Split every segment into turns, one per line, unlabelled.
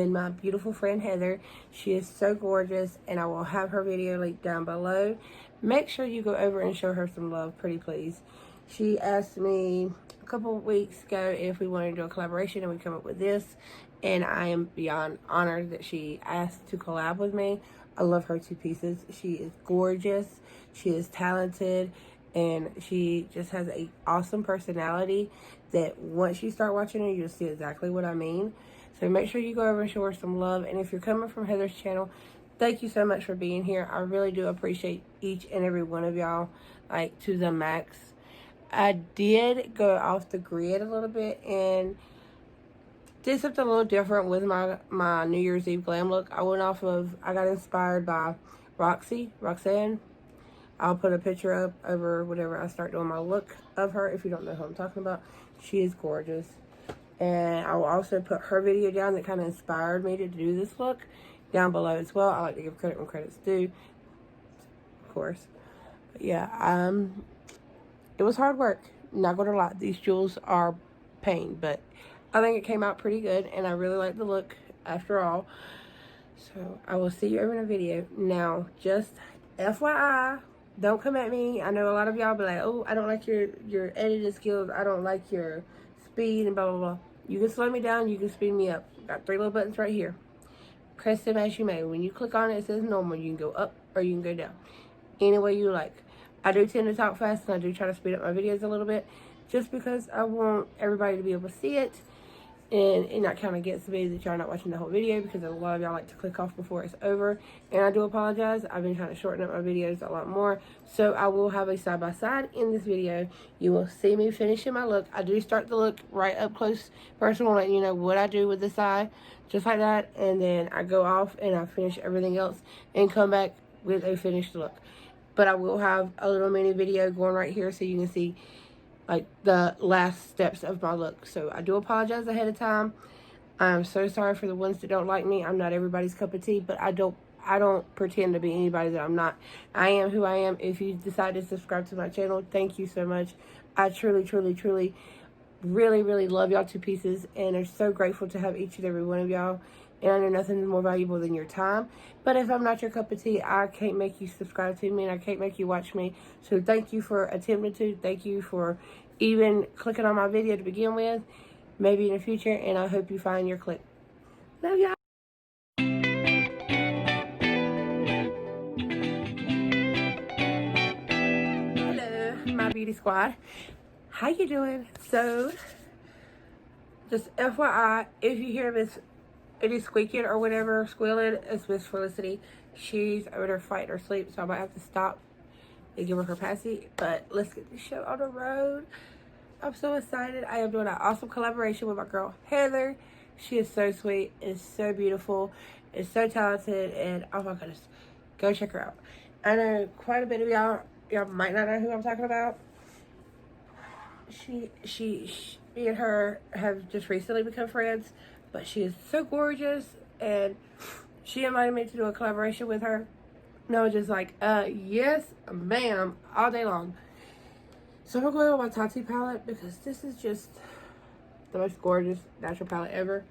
And my beautiful friend Heather, she is so gorgeous, and I will have her video linked down below. Make sure you go over and show her some love, pretty please. She asked me a couple of weeks ago if we wanted to do a collaboration, and we come up with this, and I am beyond honored that she asked to collab with me. I love her to pieces. She is gorgeous, she is talented, and she just has an awesome personality that once you start watching her, you'll see exactly what I mean. So make sure you go over and show her some love. And if you're coming from Heather's channel, thank you so much for being here. I really do appreciate each and every one of y'all, like, to the max. I did go off the grid a little bit and did something a little different with my New Year's Eve glam look. I got inspired by Roxanne. I'll put a picture up over whenever I start doing my look of her. If you don't know who I'm talking about, she is gorgeous. And I will also put her video down that kind of inspired me to do this look down below as well. I like to give credit when credit's due, of course. But yeah, it was hard work. Not gonna lie, these jewels are pain, but I think it came out pretty good, and I really like the look after all. So I will see you over in a video. Now, just FYI, don't come at me. I know a lot of y'all be like, oh, I don't like your editing skills. I don't like your speed and blah, blah, blah. You can slow me down. You can speed me up. Got 3 little buttons right here. Press them as you may. When you click on it, it says normal. You can go up or you can go down. Any way you like. I do tend to talk fast, and I do try to speed up my videos a little bit just because I want everybody to be able to see it. And it not kind of gets me that y'all not watching the whole video, because a lot of y'all like to click off before it's over. And I do apologize. I've been trying to shorten up my videos a lot more. So I will have a side-by-side in this video. You will see me finishing my look. I do start the look right up close, personal, letting you know what I do with this eye. Just like that. And then I go off and I finish everything else and come back with a finished look. But I will have a little mini video going right here so you can see like the last steps of my look. So I do apologize ahead of time. I'm so sorry for the ones that don't like me. I'm not everybody's cup of tea, but I don't pretend to be anybody that I'm not. I am who I am. If you decide to subscribe to my channel, thank you so much. I truly, truly, truly, really, really love y'all to pieces, and I'm so grateful to have each and every one of y'all. And I know nothing is more valuable than your time. But if I'm not your cup of tea, I can't make you subscribe to me, and I can't make you watch me. So thank you for attempting to. Thank you for even clicking on my video to begin with. Maybe in the future, and I hope you find your click. Love y'all. Hello, my beauty squad. How you doing? So, just FYI, if you hear any squeaking or whatever, squealing, it's Miss Felicity. She's over there fighting her sleep, so I might have to stop and give her her passy. But let's get the show on the road. I'm so excited. I am doing an awesome collaboration with my girl Heather. She is so sweet, is so beautiful, is so talented, and oh my goodness, go check her out. I know quite a bit of y'all might not know who I'm talking about. Me and her have just recently become friends, but she is so gorgeous, and she invited me to do a collaboration with her. And I was just like, yes, ma'am, all day long. So I'm going with my Tati palette, because this is just the most gorgeous natural palette ever.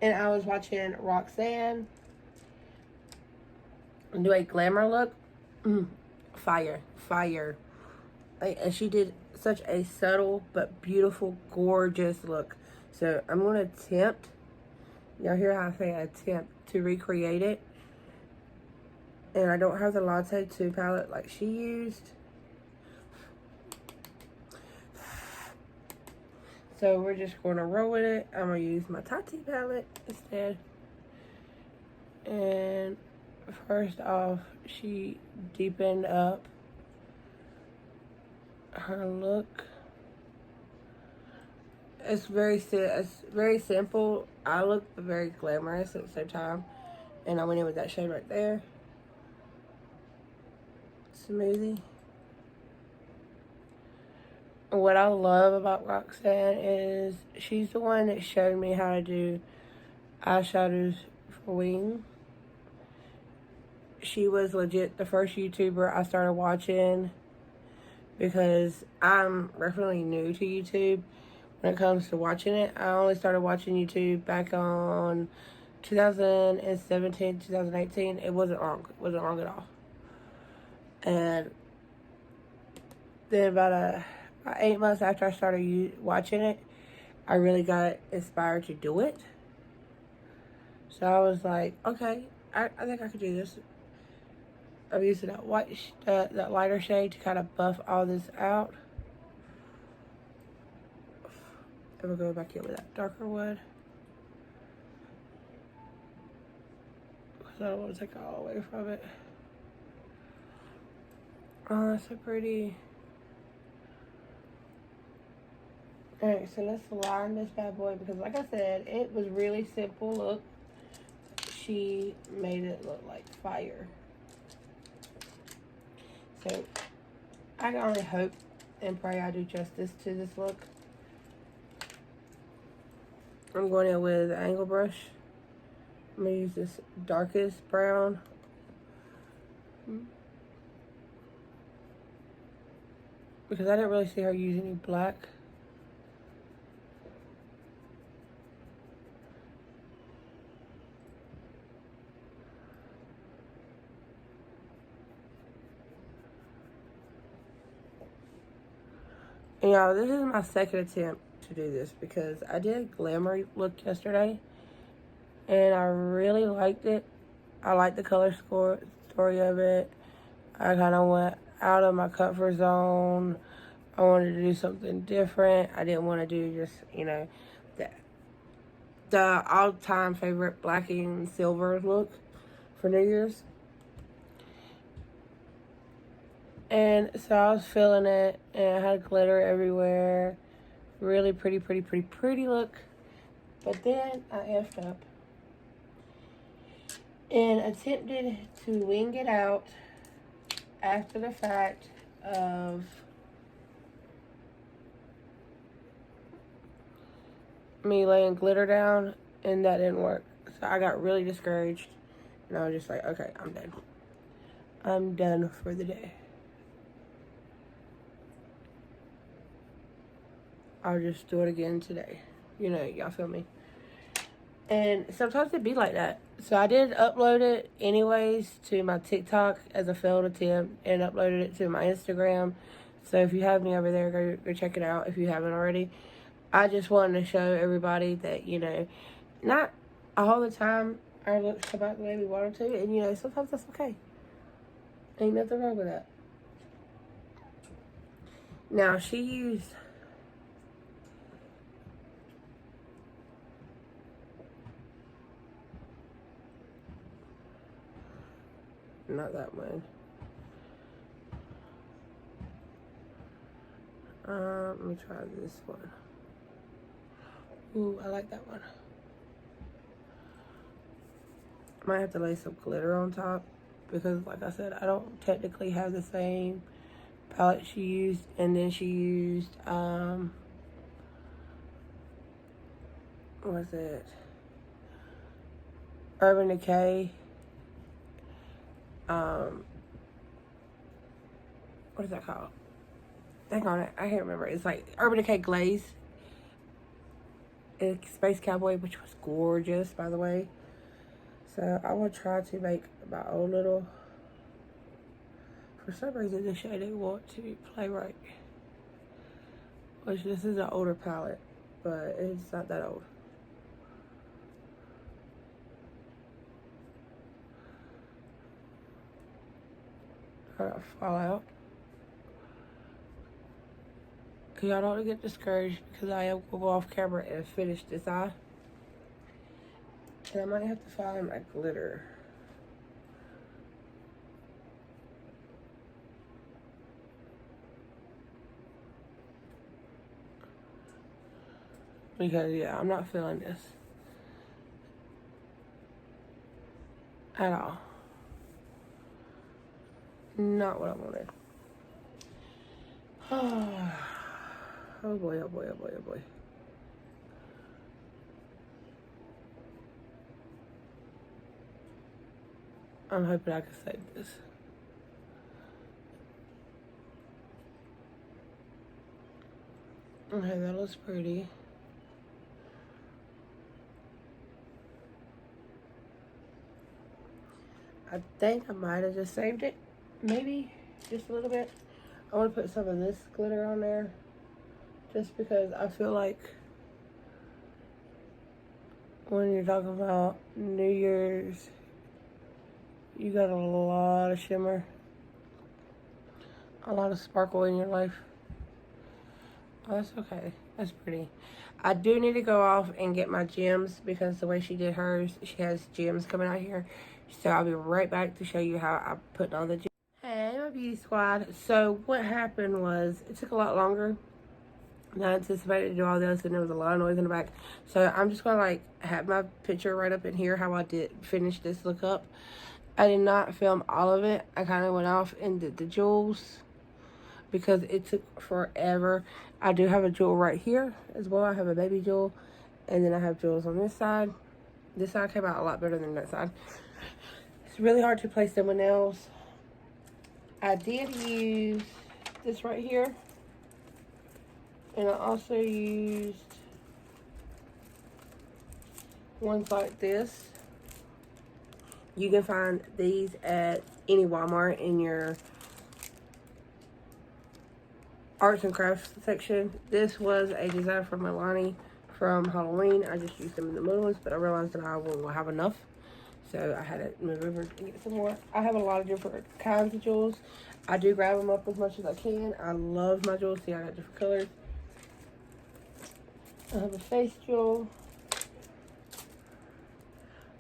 And I was watching Roxanne do a glamour look. Fire. And she did such a subtle but beautiful, gorgeous look. So I'm going to attempt, y'all hear how I say attempt, to recreate it. And I don't have the Latte 2 palette like she used. So we're just going to roll with it. I'm going to use my Tati palette instead. And first off, she deepened up her look. It's very simple. I look very glamorous at the same time. And I went in with that shade right there. Smoothie. What I love about Roxanne is she's the one that showed me how to do eyeshadows for wing. She was legit the first YouTuber I started watching, because I'm definitely new to YouTube when it comes to watching it. I only started watching YouTube back on 2017, 2018, it wasn't wrong. It wasn't wrong at all. And then about 8 months after I started watching it, I really got inspired to do it. So I was like, okay, I think I could do this. I'm using that lighter shade to kind of buff all this out. And we'll go back in with that darker one. Because I don't want to take it all away from it. Oh, that's so pretty. Alright, so let's line this bad boy because like I said, it was really simple. Look, she made it look like fire. So I can only hope and pray I do justice to this look. I'm going in with an angle brush. I'm going to use this darkest brown. Because I didn't really see her use any black. And y'all, this is my second attempt to do this because I did a glamour look yesterday and I really liked it. I liked the color story of it. I kind of went out of my comfort zone. I wanted to do something different. I didn't want to do just, you know, the all-time favorite black and silver look for New Year's. And so I was feeling it, and I had glitter everywhere. Really pretty look. But then I effed up and attempted to wing it out after the fact of me laying glitter down, and that didn't work. So I got really discouraged, and I was just like, okay, I'm done. I'm done for the day. I'll just do it again today. You know, y'all feel me? And sometimes it be like that. So I did upload it anyways to my TikTok as a failed attempt and uploaded it to my Instagram. So if you have me over there, go check it out if you haven't already. I just wanted to show everybody that, you know, not all the time our looks come out the way we want them to. And, you know, sometimes that's okay. Ain't nothing wrong with that. Now, she used... not that one. Let me try this one. Ooh, I like that one. I might have to lay some glitter on top because, like I said, I don't technically have the same palette she used. And then she used, what was it? Urban Decay. What is that called? Hang on, I can't remember. It's like Urban Decay Glaze. It's Space Cowboy, which was gorgeous, by the way. So I will try to make my own little... For some reason, the shade I want to play right. Which this is an older palette, but it's not that old. Fall out. Y'all don't get discouraged because I am going to go off camera and finish this eye. And I might have to find my glitter. Because, yeah, I'm not feeling this. At all. Not what I wanted. Oh boy, oh boy, oh boy, oh boy. I'm hoping I can save this. Okay, that looks pretty. I think I might have just saved it. Maybe just a little bit. I want to put some of this glitter on there. Just because I feel like when you're talking about New Year's, you got a lot of shimmer. A lot of sparkle in your life. Oh, that's okay. That's pretty. I do need to go off and get my gems because the way she did hers, she has gems coming out here. So I'll be right back to show you how I put on the gems. Hey, my beauty squad. So what happened was it took a lot longer than I anticipated to do all this, and there was a lot of noise in the back. So I'm just gonna like have my picture right up in here how I did finish this look up. I did not film all of it. I kind of went off and did the jewels because it took forever. I do have a jewel right here as well. I have a baby jewel, and then I have jewels on this side. This side came out a lot better than that side. It's really hard to place them with nails. I did use this right here, and I also used ones like this. You can find these at any Walmart in your arts and crafts section. This was a design from Milani from Halloween. I just used them in the middle ones, but I realized that I will have enough. So I had to move over and get some more. I have a lot of different kinds of jewels. I do grab them up as much as I can. I love my jewels. See, I got different colors. I have a face jewel.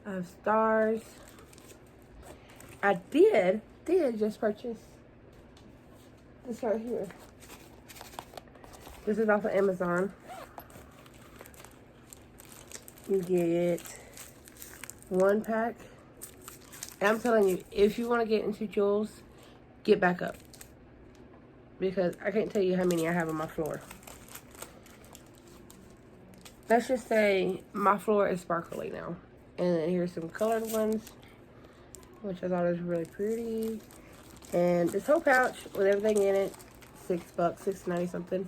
I have stars. I did just purchase this right here. This is off of Amazon. You get 1 pack. And I'm telling you, if you want to get into jewels, get back up. Because I can't tell you how many I have on my floor. Let's just say my floor is sparkly now. And then here's some colored ones, which I thought was really pretty. And this whole pouch with everything in it, $6, $6.90 something.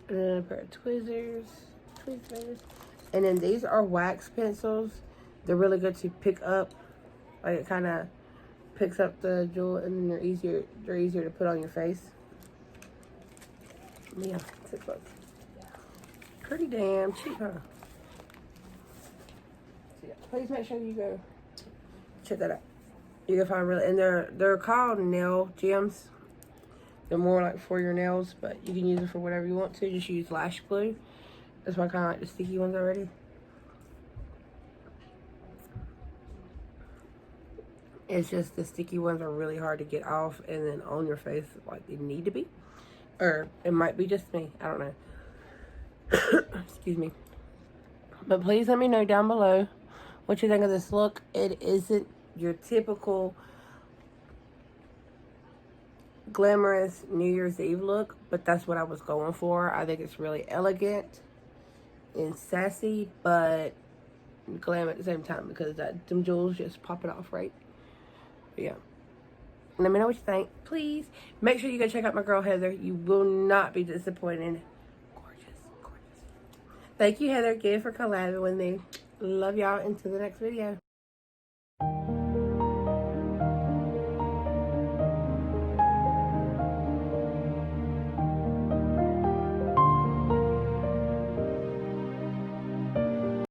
And then a pair of tweezers. And then these are wax pencils. They're really good to pick up. Like it kind of picks up the jewel, and then they're easier to put on your face. Yeah, $6. Pretty damn cheap, huh? So yeah, please make sure you go check that out. You can find really, and they're called nail gems. They're more like for your nails, but you can use it for whatever you want to. Just use lash glue. That's why I kind of like the sticky ones already. It's just the sticky ones are really hard to get off and then on your face like they need to be. Or it might be just me. I don't know. Excuse me. But please let me know down below what you think of this look. It isn't your typical glamorous New Year's Eve look, but that's what I was going for. I think it's really elegant and sassy, but glam at the same time because them jewels just pop it off, right? But yeah. Let me know what you think. Please make sure you go check out my girl Heather. You will not be disappointed. Gorgeous, gorgeous. Thank you, Heather, again for collabing with me. Love y'all. Until the next video.